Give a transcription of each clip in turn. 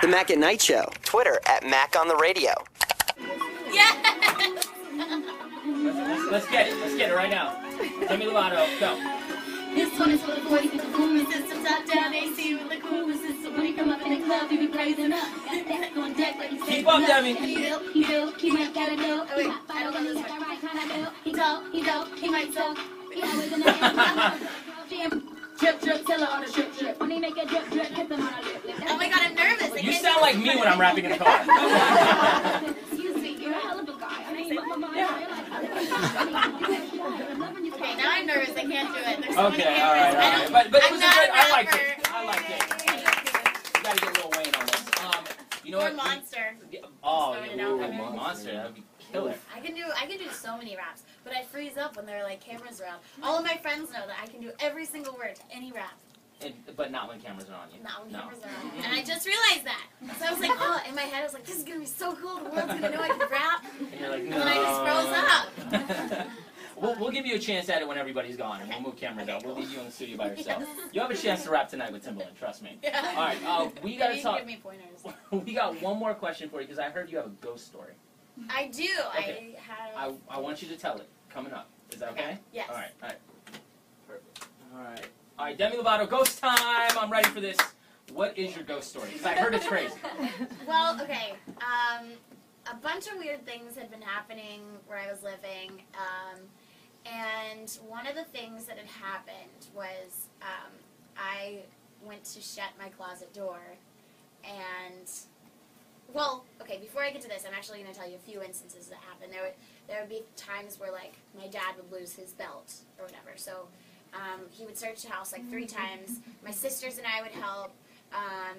The Mack at Night Show. Twitter at Mack on the Radio. Yes! Let's get it. Let's get it right now. Demi Lovato, go. This one is for the boys with the booming system, top down AC with the cooling system. When you come up in the club, you be praising up. Got that on deck like you said. Keep up, Demi. He might gotta know. Oh, wait, I don't know this one. He dope, he might talk. Drip, drip, tell her all the drip, drip. When he make a drip, drip, hit them on a lip, lip. Oh my god, I'm nervous. You sound like me when I'm rapping in a car. Excuse me, you're a hell of a guy. I mean, okay, now I'm nervous. I can't do it. There's so many cameras. All right. But it was I'm a not good. a I liked rapper. it. I liked it. You gotta get Lil Wayne on this. You know Or what? Monster. Oh, yeah, Monster. That'd be killer. I can do so many raps, but I freeze up when there are like cameras around. All of my friends know that I can do every single word to any rap. But not when cameras are on you. Not when cameras are on. And I just realized that. So I was like, oh, in my head I was like, this is gonna be so cool. The world's gonna know I can rap. And you're like, no. And then I just froze up. We'll give you a chance at it when everybody's gone, and we'll move cameras out. We'll leave you in the studio by yourself. You have a chance to rap tonight with Timbaland, trust me. Yeah. All right, we gotta talk. Give me pointers. We got one more question for you because I heard you have a ghost story. I do. Okay. I want you to tell it coming up. Is that okay? Yes. All right. Perfect. All right, Demi Lovato, ghost time. I'm ready for this. What is your ghost story? Because I heard it's crazy. Well, okay. A bunch of weird things had been happening where I was living. And one of the things that had happened was I went to shut my closet door. And, well, okay, before I get to this, I'm actually going to tell you a few instances that happened. There would be times where, like, my dad would lose his belt or whatever. So he would search the house, like, 3 times. My sisters and I would help.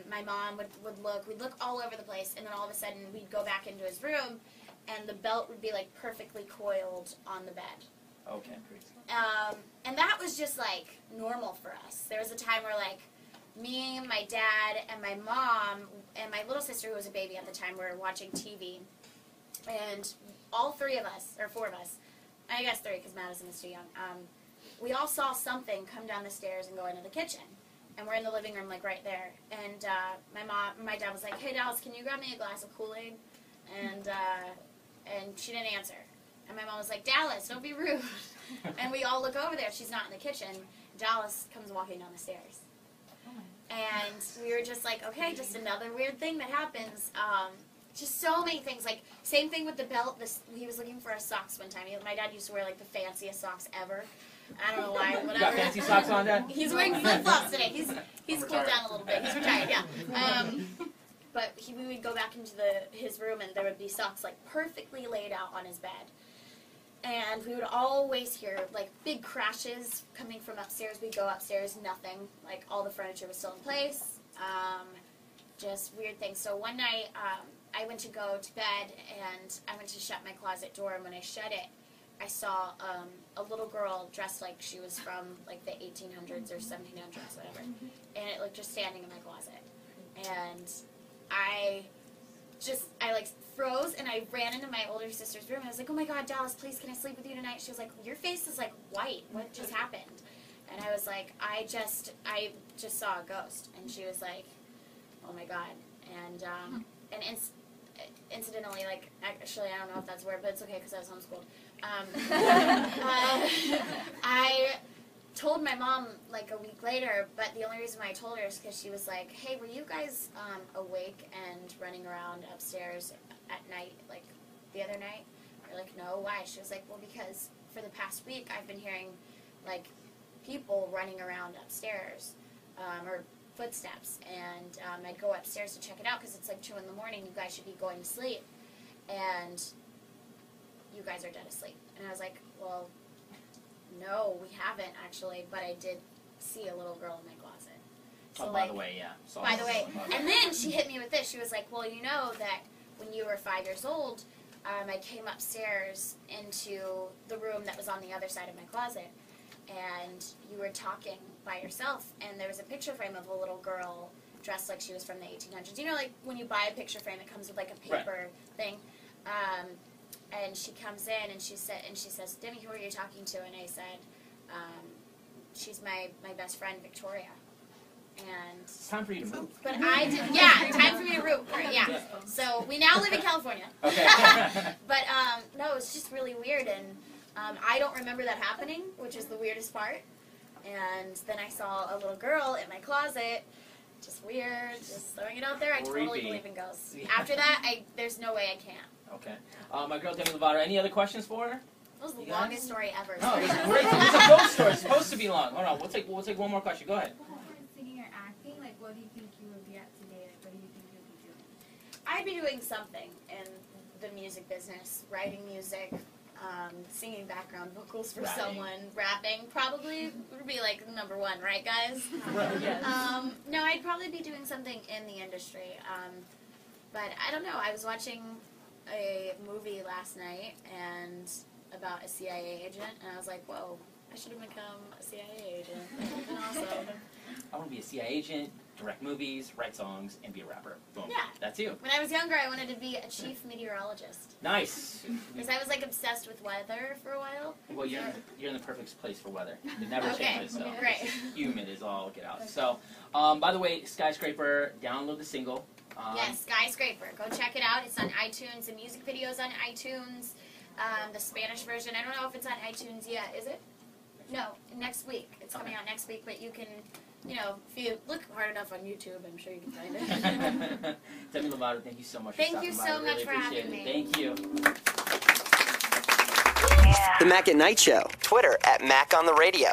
My mom would look. We'd look all over the place. And then all of a sudden, we'd go back into his room, and the belt would be, like, perfectly coiled on the bed. Okay. And that was just, like, normal for us. There was a time where, like, me, my dad, and my mom, and my little sister, who was a baby at the time, were watching TV. And all 3 of us, or 4 of us, I guess 3 because Madison was too young, we all saw something come down the stairs and go into the kitchen. And we're in the living room, like, right there. And my dad was like, hey, Dallas, can you grab me a glass of Kool-Aid? And she didn't answer. And my mom was like, Dallas, don't be rude. And we all look over there. She's not in the kitchen. Dallas comes walking down the stairs. And we were just like, okay, just another weird thing that happens. Just so many things. Like, same thing with the belt. He was looking for his socks one time. My dad used to wear, like, the fanciest socks ever. I don't know why. Whatever. You got fancy socks on, Dad? He's wearing flip-flops today. He's cooled down a little bit. He's retired, yeah. But we would go back into his room, and there would be socks, like, perfectly laid out on his bed. And we would always hear, like, big crashes coming from upstairs. We'd go upstairs, nothing. Like, all the furniture was still in place. Just weird things. So one night, I went to go to bed, and I went to shut my closet door. And when I shut it, I saw a little girl dressed like she was from, like, the 1800s or 1700s, whatever. And it, like, just standing in my closet. And I like froze, and I ran into my older sister's room, and I was like, oh my god, Dallas, please, can I sleep with you tonight? She was like, your face is like white, what just happened? And I was like, I just saw a ghost. And she was like, oh my god. And incidentally, like, actually, I don't know if that's a word, but it's okay because I was homeschooled. I told my mom, like, a week later, but the only reason why I told her is because she was like, hey, were you guys awake and running around upstairs at night, like, the other night? We're like, no, why? She was like, well, because for the past week I've been hearing, like, people running around upstairs, or footsteps, and I'd go upstairs to check it out because it's like 2 in the morning, you guys should be going to sleep, and you guys are dead asleep. And I was like, well, no, we haven't actually, but I did see a little girl in my closet. So, oh, by the way, yeah. So by the way, and then she hit me with this. She was like, well, you know that when you were 5 years old, I came upstairs into the room that was on the other side of my closet, and you were talking by yourself, and there was a picture frame of a little girl dressed like she was from the 1800s. You know, like when you buy a picture frame, it comes with like a paper thing. And she comes in, and she says, Demi, who are you talking to? And I said, she's my best friend, Victoria. And it's time for you to move. But I did, yeah, time for me to route, right? Yeah. So we now live in California. Okay. But no, it's just really weird, and I don't remember that happening, which is the weirdest part. And then I saw a little girl in my closet. Just weird, just throwing it out there. I totally Creepy. believe in ghosts. After that, there's no way I can't. Okay. My girl Demi Lovato, any other questions for her? That was the You guys? longest story ever. No, it's great. It's a ghost story. It's supposed to be long. Hold on, we'll take one more question. Go ahead. Singing or acting, like what do you think you would be at today? Like what do you think you would be doing? I'd be doing something in the music business, writing music, singing background vocals for Rapping. someone, rapping. Probably would be like #1, right, guys? Yes. No, I'd probably be doing something in the industry. But I don't know. I was watching a movie last night and about a CIA agent, and I was like, whoa, I should have become a CIA agent. That would have been awesome. I want to be a CIA agent, direct movies, write songs, and be a rapper. Boom. Yeah. That's you. When I was younger, I wanted to be a chief meteorologist. Nice. Because I was like obsessed with weather for a while. Well, you're in the perfect place for weather. It never Okay, changes. So great. it's humid is all get out. So, by the way, Skyscraper, download the single. Yes, Skyscraper. Go check it out. It's on iTunes. The music video's on iTunes. The Spanish version, I don't know if it's on iTunes yet. Is it? No, next week. It's coming out next week, but you can, if you look hard enough on YouTube, I'm sure you can find it. Demi Lovato, thank you so much Thank for you stopping so by. much Really for appreciate having it. me. Thank you. The Mack at Night Show. Twitter at Mack on the Radio.